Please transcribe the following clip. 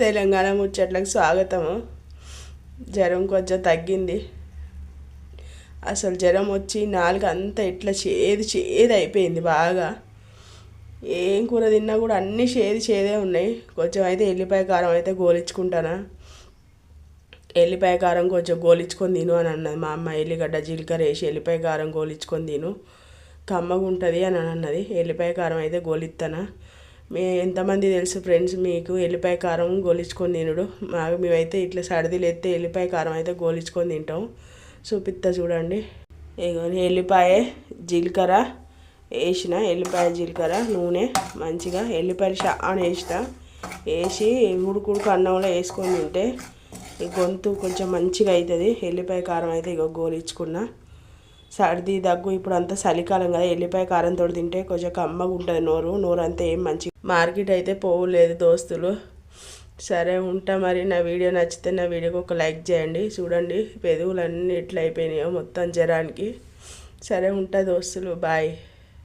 తెలంగాణ ముచ్చట్లకు స్వాగతము. జ్వరం కొంచెం తగ్గింది. అసలు జ్వరం వచ్చి నాలుగు అంతా ఇట్లా చేదు అయిపోయింది బాగా. ఏం కూర తిన్నా కూడా అన్నీ చేదే ఉన్నాయి. కొంచెం అయితే ఎల్లిపాయ కారం అయితే గోలించుకుంటానా. ఎల్లిపాయ కారం కొంచెం గోలించుకొని తిను అని అన్నది మా అమ్మ. ఎల్లిగడ్డ జీలకర్ర వేసి ఎల్లిపాయ కారం గోలించుకొని తిను, కమ్మగా ఉంటుంది అని అన్నది. ఎల్లిపాయ కారం అయితే గోలిస్తానా. ఎంతమంది తెలుసు ఫ్రెండ్స్ మీకు ఎల్లిపాయ కారం గోలించుకొని తినుడు? మేమైతే ఇట్లా సర్దీలు ఎత్తే ఎల్లిపాయ కారం అయితే గోలించుకొని తింటాం. చూపిస్తా చూడండి. ఎల్లిపాయ జీలకర్ర వేసిన, ఎల్లిపాయ జీలకర్ర నూనె మంచిగా ఎల్లిపాయలు చాలా వేసి ఉడుకుడుకు అన్నంలో వేసుకొని తింటే గొంతు కొంచెం మంచిగా అవుతుంది. ఎల్లిపాయ కారం అయితే ఇక గోలించుకున్నా. సర్ది దగ్గు ఇప్పుడు అంతా చలికాలం కదా, ఎల్లిపాయ కారంతో తింటే కొంచెం కమ్మగా ఉంటుంది నోరు అంతా ఏం మంచి. మార్కెట్ అయితే పోలేదు దోస్తులు. సరే ఉంటా మరి. నా వీడియో నచ్చితే నా వీడియోకి ఒక లైక్ చేయండి. చూడండి పెదవులన్నీ ఎట్లా అయిపోయినాయో మొత్తం జ్వరానికి. సరే ఉంటా దోస్తులు, బాయ్.